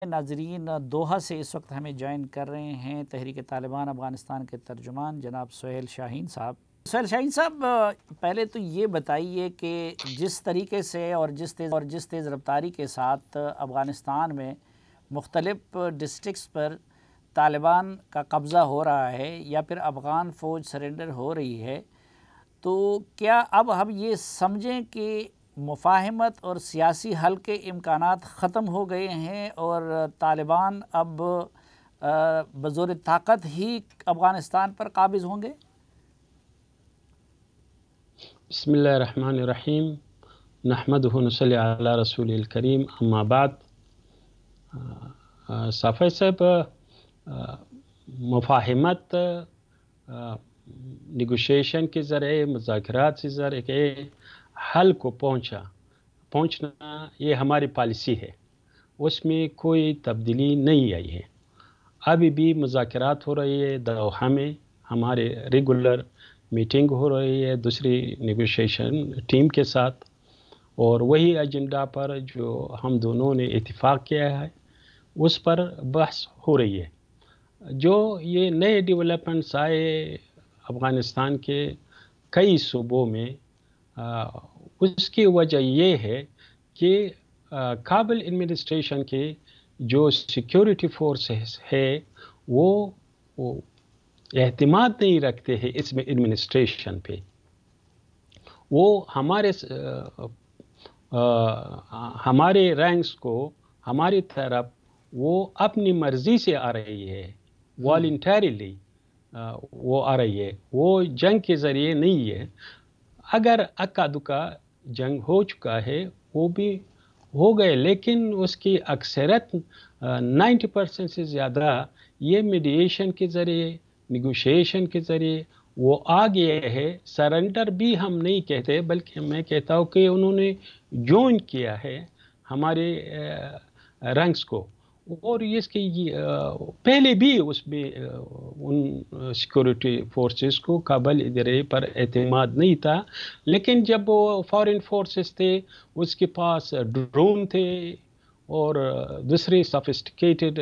ناظرین، دوحہ سے اس وقت ہمیں جوائن کر رہے ہیں تحریک طالبان افغانستان کے ترجمان جناب سہیل شاہین صاحب۔ سہیل شاہین صاحب، پہلے تو یہ بتائیے کہ جس طریقے سے اور جس تیز رفتاری کے ساتھ افغانستان میں مختلف ڈسٹرکٹس پر طالبان کا قبضہ ہو رہا ہے یا پھر افغان فوج سرنڈر ہو رہی ہے، تو کیا اب ہم یہ سمجھیں کہ مفاہمت اور سیاسی حل کے امکانات ختم ہو گئے ہیں اور طالبان اب بزور طاقت ہی افغانستان پر قابض ہوں گے؟ بسم اللہ الرحمن الرحیم، نحمدہ ونصلی علی رسول الکریم، اما بعد۔ صافی صاحب، مفاہمت نیگوشیشن کے ذریعے، مذاکرات کے ذریعے حل کو پہنچنا یہ ہماری پالیسی ہے، اس میں کوئی تبدیلی نہیں آئی ہے۔ ابھی بھی مذاکرات ہو رہی ہے، دوحہ میں ہمارے ریگولر میٹنگ ہو رہی ہے دوسری نیگوشیشن ٹیم کے ساتھ، اور وہی ایجنڈا پر جو ہم دونوں نے اتفاق کیا ہے اس پر بحث ہو رہی ہے۔ جو یہ نئے ڈیولپمنٹس آئے افغانستان کے کئی صوبوں میں، اس کی وجہ یہ ہے کہ کابل ایڈمنسٹریشن کے جو سیکیورٹی فورسز ہے وہ اعتماد نہیں رکھتے ہیں اس میں ایڈمنسٹریشن پہ۔ وہ ہمارے رینکس کو ہماری طرف وہ اپنی مرضی سے آ رہی ہے، والنٹریلی وہ آ رہی ہے، وہ جنگ کے ذریعے نہیں ہے۔ اگر اکا دکا جنگ ہو چکا ہے وہ بھی ہو گئے، لیکن اس کی اکثریت 90% سے زیادہ یہ میڈیشن کے ذریعے، نیگوشیشن کے ذریعے وہ آ گئے ہے۔ سرنڈر بھی ہم نہیں کہتے، بلکہ میں کہتا ہوں کہ انہوں نے جوائن کیا ہے ہمارے رینکس کو، اور اس کی پہلے بھی اس میں ان سیکورٹی فورسز کو کابل ادارے پر اعتماد نہیں تھا، لیکن جب وہ فارن فورسز تھے، اس کے پاس ڈرون تھے اور دوسرے سافسٹیکیٹڈ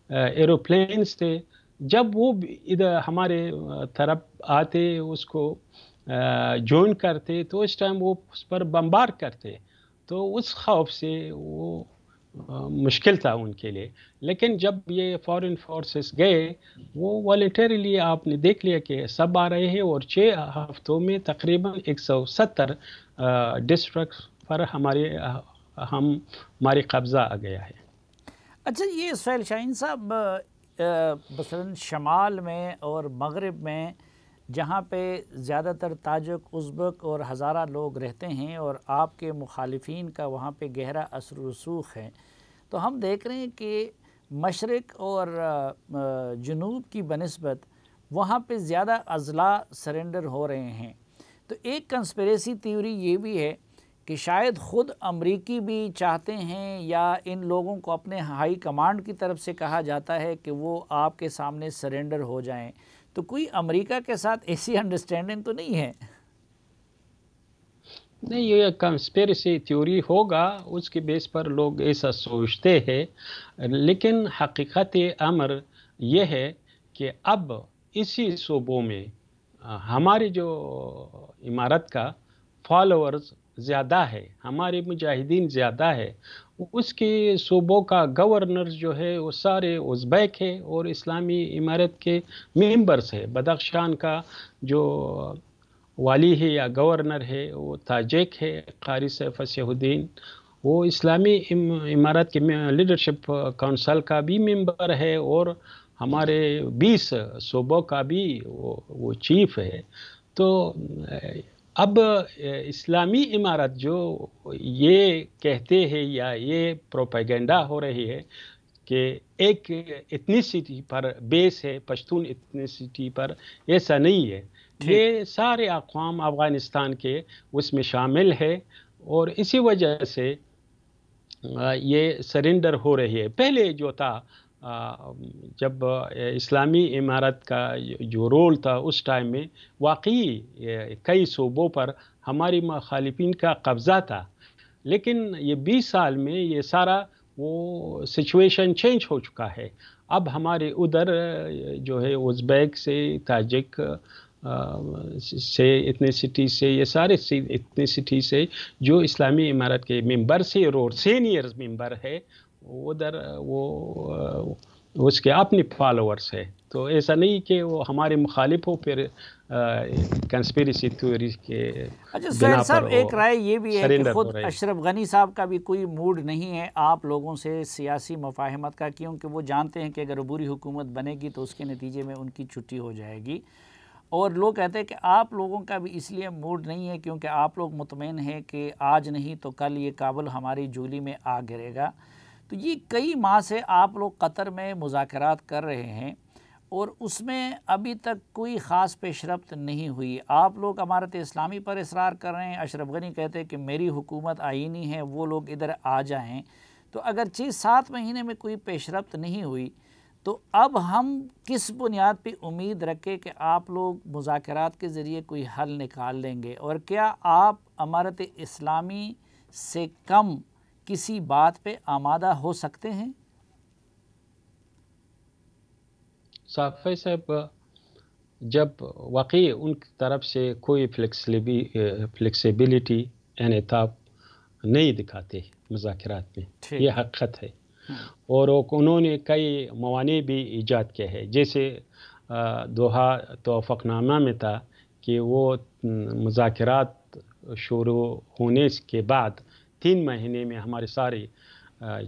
ایروپلینز تھے، جب وہ ادھر ہمارے طرف آتے اس کو جوائن کرتے تو اس ٹائم وہ اس پر بمبار کرتے، تو اس خوف سے وہ مشکل تھا ان کے لیے۔ لیکن جب یہ فارن فورسز گئے، وہ والنٹریلی آپ نے دیکھ لیا کہ سب آ رہے ہیں، اور 6 ہفتوں میں تقریباً 170 ڈسٹرکٹ پر ہماری قبضہ آ گیا ہے۔ اچھا، یہ سہیل شاہین صاحب، مثلا شمال میں اور مغرب میں جہاں پہ زیادہ تر تاجک، ازبک اور ہزارہ لوگ رہتے ہیں اور آپ کے مخالفین کا وہاں پہ گہرا اثر و رسوخ ہے، تو ہم دیکھ رہے ہیں کہ مشرق اور جنوب کی بنسبت وہاں پہ زیادہ اضلاع سرنڈر ہو رہے ہیں۔ تو ایک کنسپریسی تھیوری یہ بھی ہے کہ شاید خود امریکی بھی چاہتے ہیں، یا ان لوگوں کو اپنے ہائی کمانڈ کی طرف سے کہا جاتا ہے کہ وہ آپ کے سامنے سرنڈر ہو جائیں۔ تو کوئی امریکہ کے ساتھ ایسی انڈرسٹینڈنگ تو نہیں ہے؟ نہیں، یہ کنسپیریسی تھیوری ہوگا، اس کے بیس پر لوگ ایسا سوچتے ہیں، لیکن حقیقت امر یہ ہے کہ اب اسی صوبوں میں ہماری جو امارت کا فالوورز زیادہ ہے، ہمارے مجاہدین زیادہ ہے، اس کے صوبوں کا گورنر جو ہے وہ سارے ازبیک ہے اور اسلامی امارت کے ممبرز ہے۔ بدخشان کا جو والی ہے یا گورنر ہے وہ تاجک ہے، قاری سیف فصیح الدین، وہ اسلامی امارت کے لیڈرشپ کونسل کا بھی ممبر ہے، اور ہمارے 20 صوبوں کا بھی وہ چیف ہے۔ تو اب اسلامی امارت جو یہ کہتے ہیں یا یہ پروپیگنڈا ہو رہی ہے کہ ایک ایتھنیسٹی پر بیس ہے، پشتون ایتھنیسٹی پر، ایسا نہیں ہے۔ یہ سارے اقوام افغانستان کے اس میں شامل ہے، اور اسی وجہ سے یہ سرنڈر ہو رہی ہے۔ پہلے جو تھا، جب اسلامی امارت کا جو رول تھا اس ٹائم میں واقعی کئی صوبوں پر ہماری مخالفین کا قبضہ تھا، لیکن یہ 20 سال میں یہ سارا وہ سچویشن چینج ہو چکا ہے. اب ہمارے ادھر جو ہے ازبیک سے، تاجک سے، ایتھنیسٹی سے، یہ سارے ایتھنیسٹی سے جو اسلامی امارت کے ممبر سے اور سینئر ممبر ہے، ادھر وہ اس کے اپنے فالوورس ہے. تو ایسا نہیں کہ وہ ہمارے مخالف ہو پھر کنسپیریسی تھیوری کے اچھا بنا سہیل صاحب، پر ایک رائے یہ بھی ہے کہ سرینڈر خود ہو رہے. اشرف غنی صاحب کا بھی کوئی موڈ نہیں ہے آپ لوگوں سے سیاسی مفاہمت کا، کیونکہ وہ جانتے ہیں کہ اگر عبوری حکومت بنے گی تو اس کے نتیجے میں ان کی چھٹی ہو جائے گی. اور لوگ کہتے ہیں کہ آپ لوگوں کا بھی اس لیے موڈ نہیں ہے کیونکہ آپ لوگ مطمئن ہیں کہ آج نہیں تو کل یہ کابل ہماری جولی میں آ گرے گا. تو یہ کئی ماہ سے آپ لوگ قطر میں مذاکرات کر رہے ہیں اور اس میں ابھی تک کوئی خاص پیش رفت نہیں ہوئی. آپ لوگ امارت اسلامی پر اصرار کر رہے ہیں، اشرف غنی کہتے ہیں کہ میری حکومت آئینی ہے، وہ لوگ ادھر آ جائیں. تو اگر 6-7 مہینے میں کوئی پیش رفت نہیں ہوئی تو اب ہم کس بنیاد پہ امید رکھیں کہ آپ لوگ مذاکرات کے ذریعے کوئی حل نکال لیں گے؟ اور کیا آپ امارت اسلامی سے کم کسی بات پہ آمادہ ہو سکتے ہیں؟ صافی صاحب، جب واقعی ان کی طرف سے کوئی فلیکسیبلٹی انعطاف نہیں دکھاتے مذاکرات میں، یہ حقیقت ہے. اور انہوں نے کئی موانع بھی ایجاد کیے ہیں، جیسے دوحہ توافق نامہ میں تھا کہ وہ مذاکرات شروع ہونے کے بعد 3 مہینے میں ہمارے سارے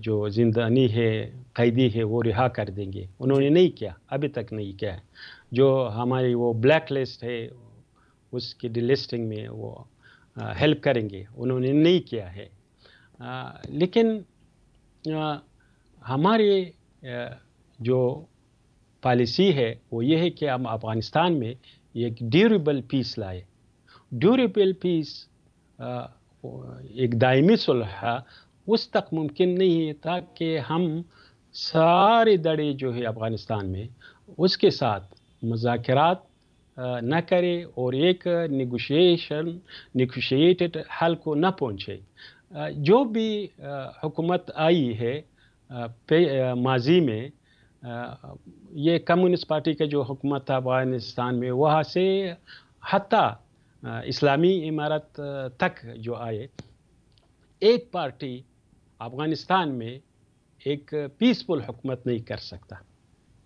جو زندانی ہے، قیدی ہے، وہ رہا کر دیں گے. انہوں نے نہیں کیا، ابھی تک نہیں کیا. جو ہماری وہ بلیک لسٹ ہے اس کی ڈی لسٹنگ میں وہ ہیلپ کریں گے، انہوں نے نہیں کیا ہے. لیکن ہماری جو پالیسی ہے وہ یہ ہے کہ ہم افغانستان میں ایک ڈیوریبل پیس لائے. ڈیوریبل پیس ایک دائمی صلح اس تک ممکن نہیں ہے تاکہ ہم سارے دڑے جو ہے افغانستان میں اس کے ساتھ مذاکرات نہ کرے اور ایک نیگوشیٹڈ حل کو نہ پہنچے. جو بھی حکومت آئی ہے ماضی میں، یہ کمیونسٹ پارٹی کا جو حکومت تھا افغانستان میں، وہاں سے حتیٰ اسلامی امارت تک جو آئے، ایک پارٹی افغانستان میں ایک پیسفل حکومت نہیں کر سکتا.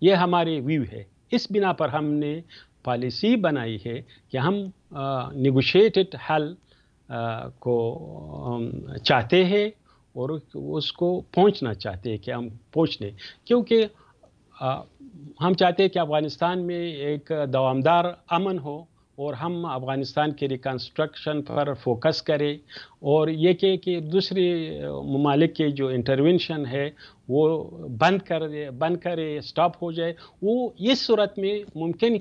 یہ ہماری ویو ہے. اس بنا پر ہم نے پالیسی بنائی ہے کہ ہم نیگوشیٹڈ حل کو چاہتے ہیں اور اس کو پہنچنا چاہتے ہیں کہ ہم پہنچنے، کیونکہ ہم چاہتے ہیں کہ افغانستان میں ایک دوامدار امن ہو اور ہم افغانستان کے ریکنسٹرکشن پر فوکس کریں، اور یہ کہ دوسری ممالک کے جو انٹرونشن ہے وہ بند کرے، سٹاپ ہو جائے. وہ اس صورت میں ممکن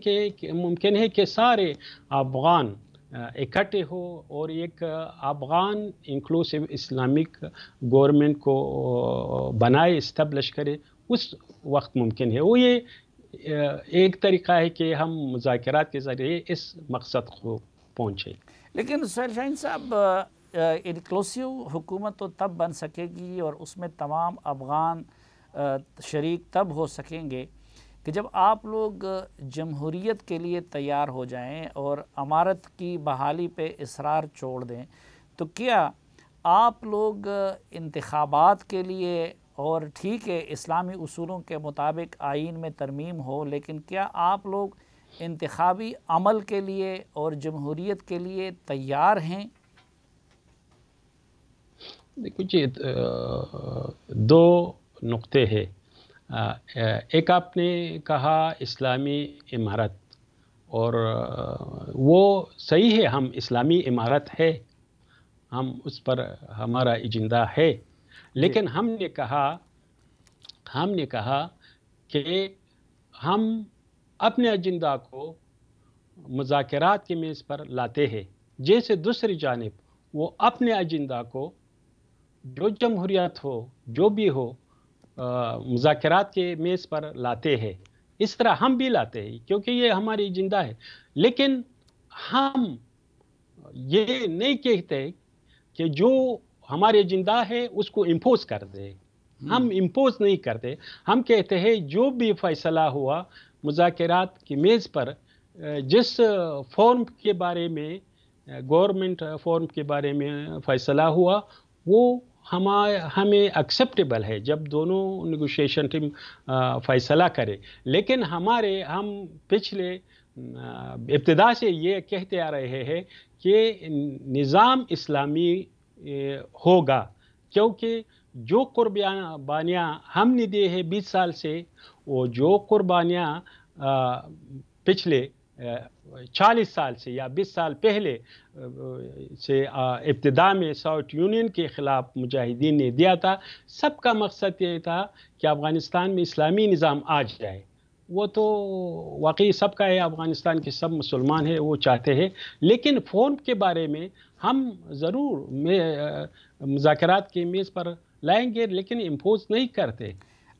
ہے کہ سارے افغان اکٹھے ہو اور ایک افغان انکلوسیو اسلامک گورنمنٹ کو بنائے، اسٹیبلش کرے. اس وقت ممکن ہے. وہ یہ ایک طریقہ ہے کہ ہم مذاکرات کے ذریعے اس مقصد کو پہنچے. لیکن سہیل شاہین صاحب، انکلوسیو حکومت تو تب بن سکے گی اور اس میں تمام افغان شریک تب ہو سکیں گے کہ جب آپ لوگ جمہوریت کے لیے تیار ہو جائیں اور امارت کی بحالی پہ اصرار چھوڑ دیں. تو کیا آپ لوگ انتخابات کے لیے، اور ٹھیک ہے اسلامی اصولوں کے مطابق آئین میں ترمیم ہو، لیکن کیا آپ لوگ انتخابی عمل کے لیے اور جمہوریت کے لیے تیار ہیں؟ دیکھو جی، 2 نقطے ہیں. ایک آپ نے کہا اسلامی امارت، اور وہ صحیح ہے، ہم اسلامی امارت ہے، ہم اس پر ہمارا ایجنڈا ہے. لیکن ہم نے کہا کہ ہم اپنے ایجنڈا کو مذاکرات کے میز پر لاتے ہیں، جیسے دوسری جانب وہ اپنے ایجنڈا کو جو جمہوریت ہو، جو بھی ہو، مذاکرات کے میز پر لاتے ہیں. اس طرح ہم بھی لاتے ہیں کیونکہ یہ ہماری ایجنڈا ہے. لیکن ہم یہ نہیں کہتے کہ جو ہمارے ایجنڈا ہے اس کو امپوز کر دے. ہم امپوز نہیں کرتے. ہم کہتے ہیں جو بھی فیصلہ ہوا مذاکرات کی میز پر، جس فارم کے بارے میں گورنمنٹ فارم کے بارے میں فیصلہ ہوا وہ ہمیں ایکسیپٹیبل ہے جب دونوں نیگوشیشن ٹیم فیصلہ کرے. لیکن ہم پچھلے ابتدا سے یہ کہتے آ رہے ہیں کہ نظام اسلامی ہوگا، کیونکہ جو قربانیاں ہم نے دی ہے 20 سال سے، وہ جو قربانیاں پچھلے 40 سال سے یا 20 سال پہلے سے ابتدا میں ساؤتھ یونین کے خلاف مجاہدین نے دیا تھا، سب کا مقصد یہ تھا کہ افغانستان میں اسلامی نظام آ جائے. وہ تو واقعی سب کا ہے، افغانستان کے سب مسلمان ہیں وہ چاہتے ہیں. لیکن فارم کے بارے میں ہم ضرور مذاکرات کی میز پر لائیں گے، لیکن امپوز نہیں کرتے.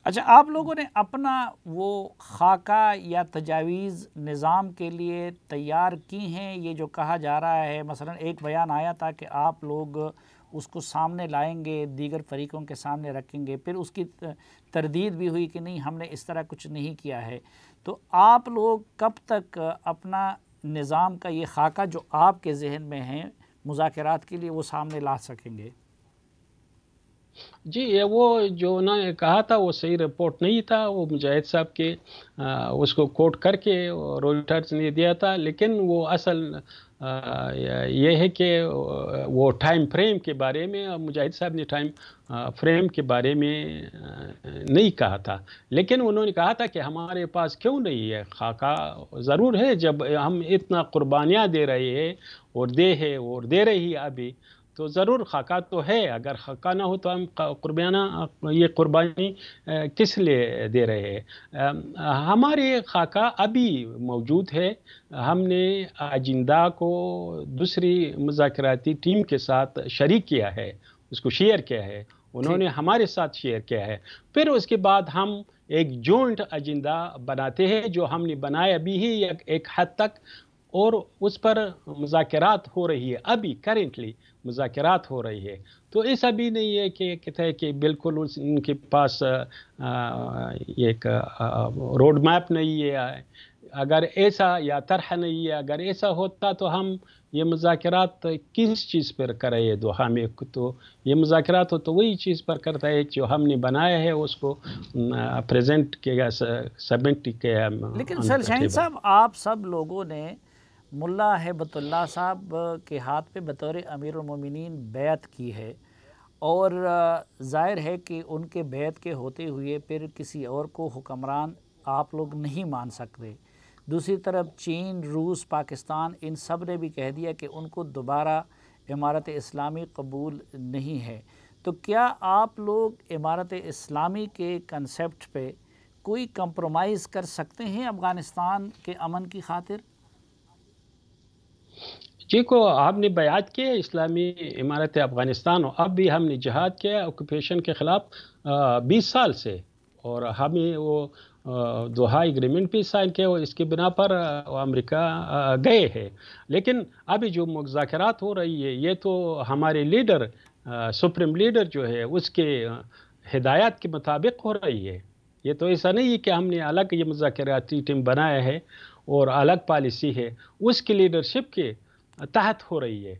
اچھا، آپ لوگوں نے اپنا وہ خاکہ یا تجاویز نظام کے لیے تیار کی ہیں؟ یہ جو کہا جا رہا ہے، مثلا ایک بیان آیا تھا کہ آپ لوگ اس کو سامنے لائیں گے، دیگر فریقوں کے سامنے رکھیں گے، پھر اس کی تردید بھی ہوئی کہ نہیں ہم نے اس طرح کچھ نہیں کیا ہے. تو آپ لوگ کب تک اپنا نظام کا یہ خاکہ جو آپ کے ذہن میں ہے مذاکرات کے لیے وہ سامنے لا سکیں گے؟ جی، وہ جو انہوں نے کہا تھا وہ صحیح رپورٹ نہیں تھا. وہ مجاہد صاحب کے اس کو کوٹ کر کے روئٹرز نے دیا تھا، لیکن وہ اصل یہ ہے کہ وہ ٹائم فریم کے بارے میں مجاہد صاحب نے ٹائم فریم کے بارے میں نہیں کہا تھا. لیکن انہوں نے کہا تھا کہ ہمارے پاس کیوں نہیں ہے خاکہ. ضرور ہے، جب ہم اتنا قربانیاں دے رہے ہیں اور دے رہی ہے ابھی، تو ضرور خاکہ تو ہے. اگر خاکہ نہ ہو تو ہم یہ قربانی کس لیے دے رہے ہیں؟ ہمارے خاکہ ابھی موجود ہے. ہم نے ایجنڈا کو دوسری مذاکراتی ٹیم کے ساتھ شریک کیا ہے، اس کو شیئر کیا ہے، انہوں نے ہمارے ساتھ شیئر کیا ہے. پھر اس کے بعد ہم ایک جوائنٹ ایجنڈا بناتے ہیں جو ہم نے بنایا ابھی ہی ایک حد تک، اور اس پر مذاکرات ہو رہی ہے. ابھی کرنٹلی مذاکرات ہو رہی ہے. تو ایسا بھی نہیں ہے کہ کہتے ہیں کہ بالکل ان کے پاس ایک روڈ میپ نہیں ہے. اگر ایسا یا طرح نہیں ہے، اگر ایسا ہوتا تو ہم یہ مذاکرات کس چیز پر کرے؟ دوحہ میں تو یہ مذاکرات ہو تو وہی چیز پر کرتا ہے جو ہم نے بنایا ہے، اس کو پریزنٹ کیا، سبمٹ کیا. لیکن سر شاہین صاحب، آپ سب لوگوں نے ملا ہیبت اللہ صاحب کے ہاتھ پہ بطور امیر المومنین بیعت کی ہے، اور ظاہر ہے کہ ان کے بیعت کے ہوتے ہوئے پھر کسی اور کو حکمران آپ لوگ نہیں مان سکتے. دوسری طرف چین، روس، پاکستان، ان سب نے بھی کہہ دیا کہ ان کو دوبارہ امارت اسلامی قبول نہیں ہے. تو کیا آپ لوگ امارت اسلامی کے کنسیپٹ پہ کوئی کمپرومائز کر سکتے ہیں افغانستان کے امن کی خاطر؟ جی، کو آپ نے بیعت کیا اسلامی امارت افغانستان، اب بھی ہم نے جہاد کیا آکوپیشن کے خلاف 20 سال سے، اور ہمیں وہ دوحہ ایگریمنٹ بھی سائن کیا، اور اس کی بنا پر امریکہ گئے ہیں. لیکن ابھی جو مذاکرات ہو رہی ہے یہ تو ہمارے لیڈر، سپریم لیڈر جو ہے، اس کے ہدایات کے مطابق ہو رہی ہے. یہ تو ایسا نہیں ہے کہ ہم نے الگ یہ مذاکراتی ٹیم بنایا ہے اور الگ پالیسی ہے، اس کی لیڈرشپ کے تحت ہو رہی ہے.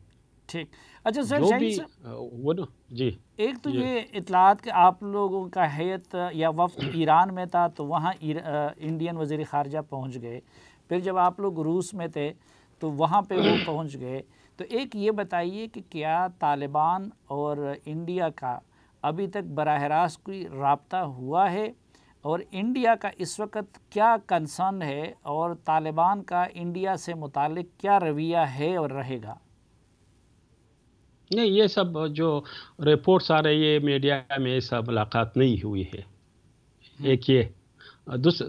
ٹھیک. اچھا سر شاہین صاحب، جی، ایک تو یہ اطلاعات کہ آپ لوگوں کا ہیئت یا وفد ایران میں تھا تو وہاں انڈین وزیر خارجہ پہنچ گئے، پھر جب آپ لوگ روس میں تھے تو وہاں پہ وہ پہنچ گئے. تو ایک یہ بتائیے کہ کیا طالبان اور انڈیا کا ابھی تک براہ راست کوئی رابطہ ہوا ہے، اور انڈیا کا اس وقت کیا کنسرن ہے، اور طالبان کا انڈیا سے متعلق کیا رویہ ہے اور رہے گا؟ نہیں، یہ سب جو رپورٹس آ رہی ہے میڈیا میں، یہ سب ملاقات نہیں ہوئی ہے. ایک یہ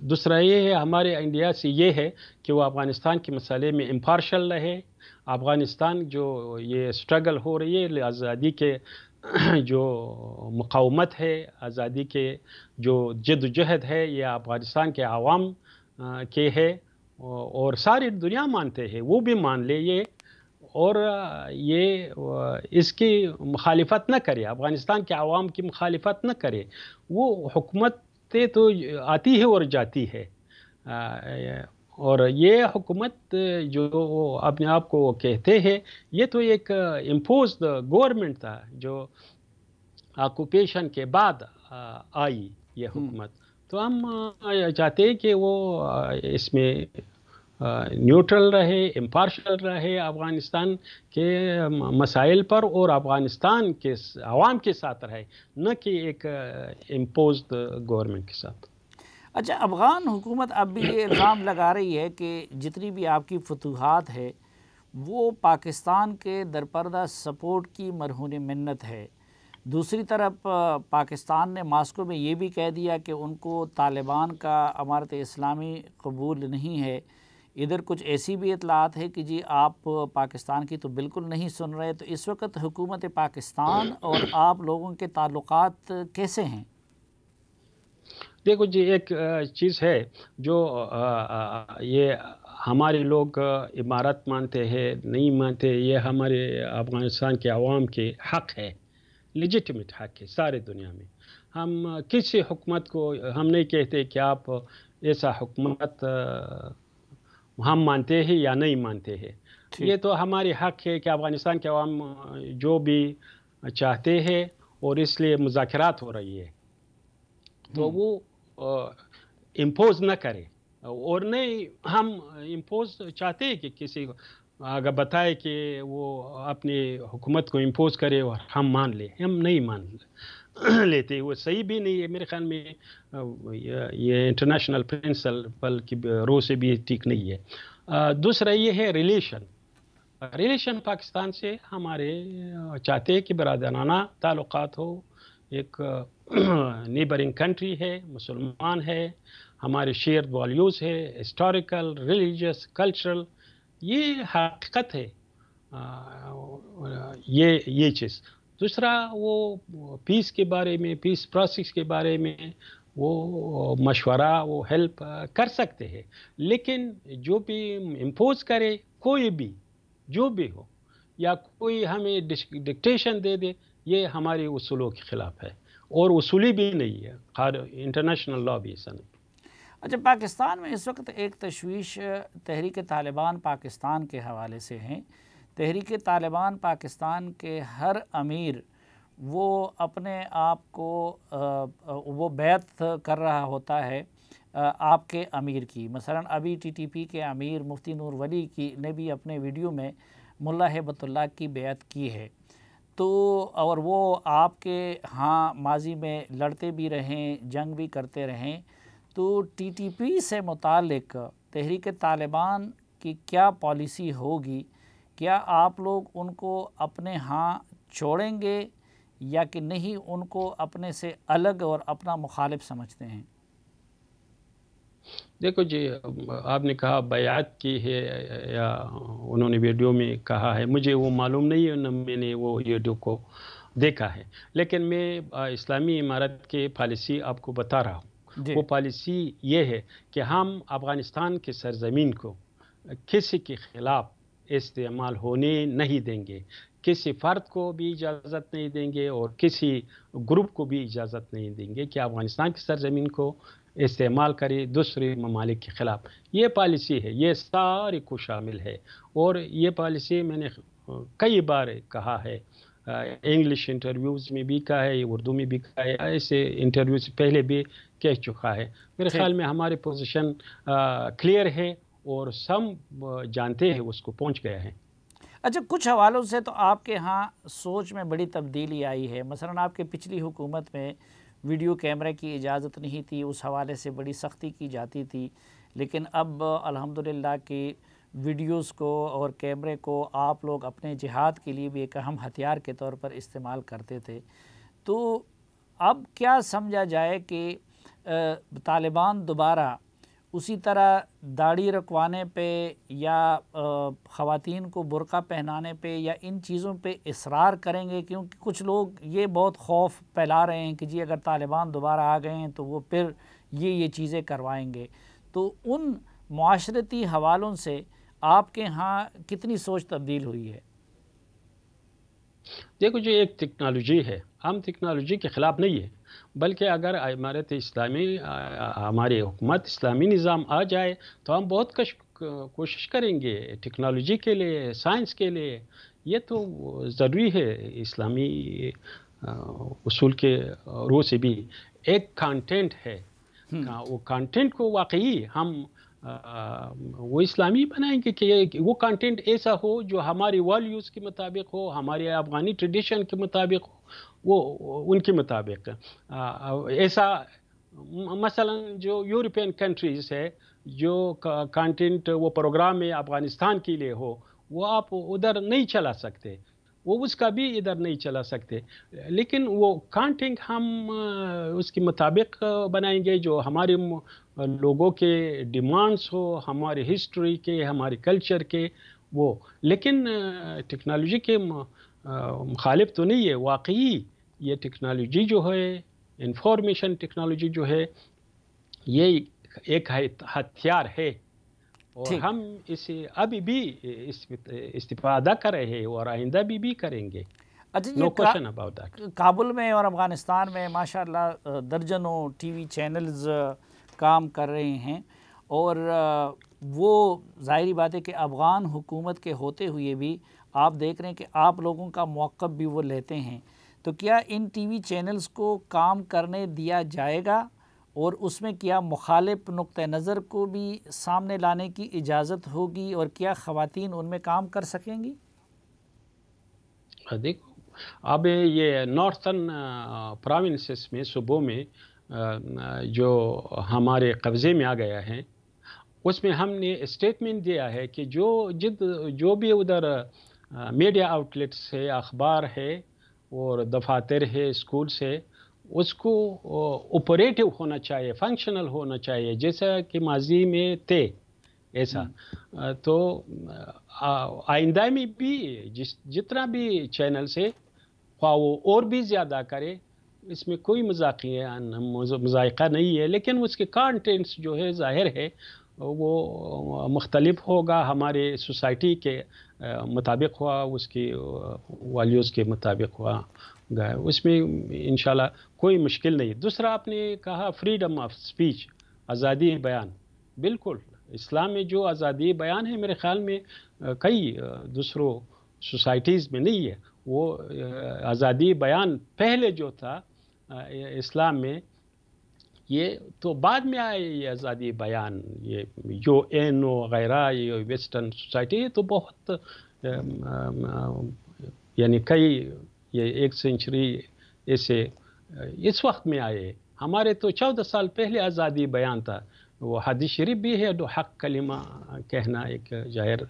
دوسرا یہ ہے ہمارے انڈیا سے، یہ ہے کہ وہ افغانستان کے مسئلے میں امپارشل رہے. افغانستان جو یہ سٹرگل ہو رہی ہے آزادی کے، جو مقاومت ہے، آزادی کے جو جد و جہد ہے، یہ افغانستان کے عوام کے ہے، اور ساری دنیا مانتے ہیں، وہ بھی مان لے یہ. اور یہ اس کی مخالفت نہ کرے، افغانستان کے عوام کی مخالفت نہ کرے. وہ حکومتیں تو آتی ہے اور جاتی ہے، اور یہ حکومت جو اپنے آپ کو کہتے ہیں، یہ تو ایک امپوزڈ گورنمنٹ تھا جو آکوپیشن کے بعد آئی یہ حکومت. تو ہم چاہتے ہیں کہ وہ اس میں نیوٹرل رہے، امپارشل رہے افغانستان کے مسائل پر، اور افغانستان کے عوام کے ساتھ رہے، نہ کہ ایک امپوزڈ گورنمنٹ کے ساتھ. اچھا، افغان حکومت اب بھی یہ الزام لگا رہی ہے کہ جتنی بھی آپ کی فتوحات ہے وہ پاکستان کے درپردہ سپورٹ کی مرہون منت ہے. دوسری طرف پاکستان نے ماسکو میں یہ بھی کہہ دیا کہ ان کو طالبان کا امارت اسلامی قبول نہیں ہے. ادھر کچھ ایسی بھی اطلاعات ہے کہ جی آپ پاکستان کی تو بالکل نہیں سن رہے. تو اس وقت حکومت پاکستان اور آپ لوگوں کے تعلقات کیسے ہیں؟ دیکھو جی، ایک چیز ہے جو یہ ہمارے لوگ امارت مانتے ہیں نہیں مانتے، یہ ہمارے افغانستان کے عوام کے حق ہے، لیجٹمیٹ حق ہے سارے دنیا میں. ہم کسی حکومت کو ہم نہیں کہتے کہ آپ ایسا حکومت ہم مانتے ہیں یا نہیں مانتے ہیں. یہ تو ہماری حق ہے کہ افغانستان کے عوام جو بھی چاہتے ہیں، اور اس لیے مذاکرات ہو رہی ہے تو وہ امپوز نہ کرے. اور نہیں ہم امپوز چاہتے ہیں کہ کسی کو اگر بتائے کہ وہ اپنی حکومت کو امپوز کرے اور ہم مان لیں، ہم نہیں مان لیتے. وہ صحیح بھی نہیں ہے میرے خیال میں، یہ انٹرنیشنل پرنسپل کی روح سے بھی ٹھیک نہیں ہے. دوسرا یہ ہے ریلیشن پاکستان سے ہمارے چاہتے ہیں کہ برادرانہ تعلقات ہو. ایک نیبرنگ کنٹری ہے، مسلمان ہے، ہمارے شیئر ویلیوز ہے، ہسٹوریکل، ریلیجیس، کلچرل، یہ حقیقت ہے. یہ چیز. دوسرا وہ پیس کے بارے میں، پیس پروسیس کے بارے میں وہ مشورہ، وہ ہیلپ کر سکتے ہیں. لیکن جو بھی امپوز کرے، کوئی بھی جو بھی ہو، یا کوئی ہمیں ڈکٹیشن دے دے، یہ ہمارے اصولوں کے خلاف ہے، اور اصولی بھی نہیں ہے، انٹرنیشنل لا بھی ایسا نہیں. اچھا، پاکستان میں اس وقت ایک تشویش تحریک طالبان پاکستان کے حوالے سے ہیں. تحریک طالبان پاکستان کے ہر امیر وہ اپنے آپ کو وہ بیعت کر رہا ہوتا ہے آپ کے امیر کی. مثلا ابھی ٹی ٹی پی کے امیر مفتی نور ولی کی نے بھی اپنے ویڈیو میں ملا ہیبت اللہ کی بیعت کی ہے. تو اور وہ آپ کے ہاں ماضی میں لڑتے بھی رہیں، جنگ بھی کرتے رہیں. تو ٹی ٹی پی سے متعلق تحریک طالبان کی کیا پالیسی ہوگی؟ کیا آپ لوگ ان کو اپنے ہاں چھوڑیں گے یا کہ نہیں، ان کو اپنے سے الگ اور اپنا مخالف سمجھتے ہیں؟ دیکھو جی، آپ نے کہا بیعت کی ہے یا انہوں نے ویڈیو میں کہا ہے، مجھے وہ معلوم نہیں ہے، نہ میں نے وہ ویڈیو کو دیکھا ہے. لیکن میں اسلامی امارت کے پالیسی آپ کو بتا رہا ہوں. وہ پالیسی یہ ہے کہ ہم افغانستان کی سرزمین کو کسی کے خلاف استعمال ہونے نہیں دیں گے، کسی فرد کو بھی اجازت نہیں دیں گے، اور کسی گروپ کو بھی اجازت نہیں دیں گے کہ افغانستان کی سرزمین کو استعمال کرے دوسرے ممالک کے خلاف. یہ پالیسی ہے، یہ سارے کو شامل ہے. اور یہ پالیسی میں نے کئی بار کہا ہے، انگلش انٹرویوز میں بھی کہا ہے، اردو میں بھی کہا ہے، ایسے انٹرویو سے پہلے بھی کہہ چکا ہے. میرے خیال میں ہماری پوزیشن کلیئر ہے، اور سب جانتے ہیں، اس کو پہنچ گیا ہے. اچھا، کچھ حوالوں سے تو آپ کے ہاں سوچ میں بڑی تبدیلی آئی ہے. مثلا آپ کے پچھلی حکومت میں ویڈیو کیمرے کی اجازت نہیں تھی، اس حوالے سے بڑی سختی کی جاتی تھی. لیکن اب الحمدللہ کہ ویڈیوز کو اور کیمرے کو آپ لوگ اپنے جہاد کے لیے بھی ایک اہم ہتھیار کے طور پر استعمال کرتے تھے. تو اب کیا سمجھا جائے کہ طالبان دوبارہ اسی طرح داڑھی رکھوانے پہ یا خواتین کو برقع پہنانے پہ یا ان چیزوں پہ اصرار کریں گے؟ کیونکہ کچھ لوگ یہ بہت خوف پھیلا رہے ہیں کہ جی اگر طالبان دوبارہ آ گئے ہیں تو وہ پھر یہ چیزیں کروائیں گے. تو ان معاشرتی حوالوں سے آپ کے ہاں کتنی سوچ تبدیل ہوئی ہے؟ دیکھو جی، ایک ٹیکنالوجی ہے، ہم ٹیکنالوجی کے خلاف نہیں ہے، بلکہ اگر امارت اسلامی ہماری حکومت اسلامی نظام آ جائے تو ہم بہت کوشش کریں گے ٹیکنالوجی کے لیے، سائنس کے لیے. یہ تو ضروری ہے اسلامی اصول کے روح سے بھی. ایک کانٹینٹ ہے، وہ کانٹینٹ کو واقعی ہم وہ اسلامی بنائیں گے کہ وہ کانٹینٹ ایسا ہو جو ہماری ویلیوز کے مطابق ہو، ہمارے افغانی ٹریڈیشن کے مطابق ہو، وہ ان کے مطابق ایسا. مثلا جو یورپین کنٹریز ہے، جو کانٹینٹ وہ پروگرام میں افغانستان کے لیے ہو، وہ آپ ادھر نہیں چلا سکتے، وہ اس کا بھی ادھر نہیں چلا سکتے. لیکن وہ کانٹینٹ ہم اس کے مطابق بنائیں گے جو ہمارے لوگوں کے ڈیمانڈس ہو، ہماری ہسٹری کے، ہمارے کلچر کے. وہ لیکن ٹیکنالوجی کے مخالف تو نہیں ہے. واقعی یہ ٹیکنالوجی جو ہے، انفارمیشن ٹیکنالوجی جو ہے، یہ ایک ہتھیار ہے، اور ہم اسے ابھی بھی استفادہ کر رہے ہیں اور آئندہ بھی کریں گے. اچھا، نو کوشچن اباؤٹ دیٹ. کابل میں اور افغانستان میں ماشاءاللہ درجنوں ٹی وی چینلز کام کر رہے ہیں، اور وہ ظاہری بات ہے کہ افغان حکومت کے ہوتے ہوئے بھی آپ دیکھ رہے ہیں کہ آپ لوگوں کا موقف بھی وہ لیتے ہیں. تو کیا ان ٹی وی چینلز کو کام کرنے دیا جائے گا، اور اس میں کیا مخالف نقطہ نظر کو بھی سامنے لانے کی اجازت ہوگی، اور کیا خواتین ان میں کام کر سکیں گی؟ دیکھو، اب یہ نارتھن پروونسز میں، صوبوں میں جو ہمارے قبضے میں آ گیا ہے، اس میں ہم نے اسٹیٹمنٹ دیا ہے کہ جو بھی ادھر میڈیا آؤٹلیٹس ہے، اخبار ہے اور دفاتر ہے، اسکولس ہے، اس کو آپریٹو ہونا چاہیے، فنکشنل ہونا چاہیے، جیسا کہ ماضی میں تھے ایسا. تو آئندہ میں بھی جتنا بھی چینلز ہے، خواہ وہ اور بھی زیادہ کرے، اس میں کوئی مذائقہ نہیں ہے. لیکن اس کے کانٹینٹس جو ہے ظاہر ہے وہ مختلف ہوگا، ہمارے سوسائٹی کے مطابق ہوا، اس کی ویلیوز کے مطابق ہوا گا. اس میں انشاءاللہ کوئی مشکل نہیں. دوسرا آپ نے کہا فریڈم آف سپیچ، آزادی بیان. بالکل اسلام میں جو آزادی بیان ہے، میرے خیال میں کئی دوسروں سوسائٹیز میں نہیں ہے. وہ آزادی بیان پہلے جو تھا اسلام میں، یہ تو بعد میں آئے. یہ آزادی بیان، یہ جو وغیرہ، یہ ویسٹرن سوسائٹی، یہ تو بہت یعنی کئی، یہ 1 سینچری ایسے اس وقت میں آئے. ہمارے تو 14 سال پہلے آزادی بیان تھا. وہ حدیث شریف بھی ہے، جو حق کلمہ کہنا ایک ظاہر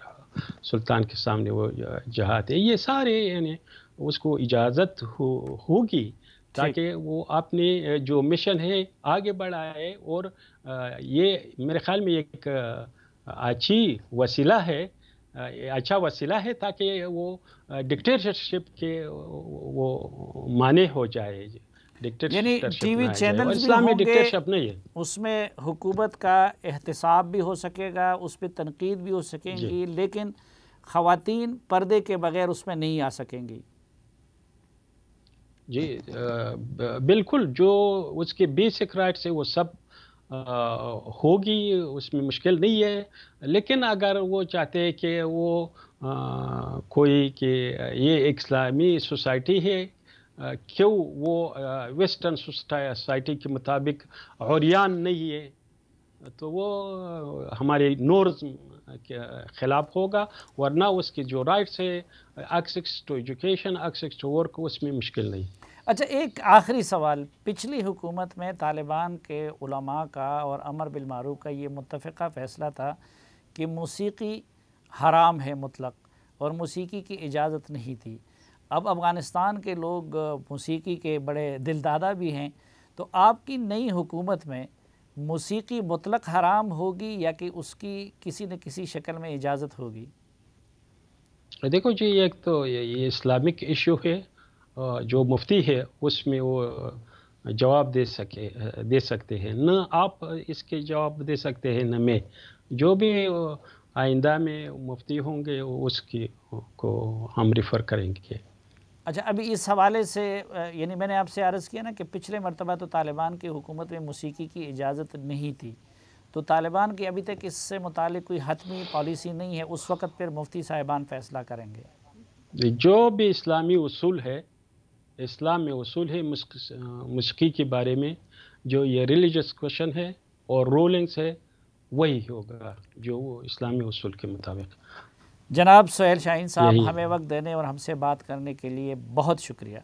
سلطان کے سامنے وہ جہاد ہے. یہ سارے یعنی اس کو اجازت ہوگی تاکہ وہ اپنے جو مشن ہے آگے بڑھائے. اور یہ میرے خیال میں ایک اچھی وسیلہ ہے، اچھا وسیلہ ہے تاکہ وہ ڈکٹیٹرشپ کے وہ مانے ہو جائے. یعنی ٹی وی چینلز بھی ہوں گے، اس میں حکومت کا احتساب بھی ہو سکے گا، اس پہ تنقید بھی ہو سکیں گی، لیکن خواتین پردے کے بغیر اس میں نہیں آ سکیں گی. جی بالکل، جو اس کے بیسک رائٹس ہے وہ سب ہوگی، اس میں مشکل نہیں ہے. لیکن اگر وہ چاہتے ہیں کہ وہ کوئی کہ یہ ایک اسلامی سوسائٹی ہے، کیوں وہ ویسٹرن سوسائٹی کے مطابق عریان نہیں ہے، تو وہ ہمارے نورز کے خلاف ہوگا. ورنہ اس کے جو رائٹس ہے، access to education, access to work, اس میں مشکل نہیں. اچھا، ایک آخری سوال. پچھلی حکومت میں طالبان کے علماء کا اور امر بالمعروف کا یہ متفقہ فیصلہ تھا کہ موسیقی حرام ہے مطلق، اور موسیقی کی اجازت نہیں تھی. اب افغانستان کے لوگ موسیقی کے بڑے دلدادہ بھی ہیں، تو آپ کی نئی حکومت میں موسیقی مطلق حرام ہوگی یا کہ اس کی کسی نہ کسی شکل میں اجازت ہوگی؟ دیکھو جی، ایک تو یہ اسلامک ایشو ہے، جو مفتی ہے اس میں وہ جواب دے سکتے ہیں. نہ آپ اس کے جواب دے سکتے ہیں، نہ میں. جو بھی آئندہ میں مفتی ہوں گے اس کی کو ہم ریفر کریں گے۔ اچھا، ابھی اس حوالے سے یعنی میں نے آپ سے عرض کیا نا کہ پچھلے مرتبہ تو طالبان کی حکومت میں موسیقی کی اجازت نہیں تھی، تو طالبان کی ابھی تک اس سے متعلق کوئی حتمی پالیسی نہیں ہے، اس وقت پھر مفتی صاحبان فیصلہ کریں گے؟ جو بھی اسلامی اصول ہے، اسلام میں اصول ہے موسیقی کے بارے میں، جو یہ ریلیجس کوشچن ہے اور رولنگس ہے، وہی ہوگا جو وہ اسلامی اصول کے مطابق۔ جناب سہیل شاہین صاحب، یہی ہمیں وقت دینے اور ہم سے بات کرنے کے لیے بہت شکریہ۔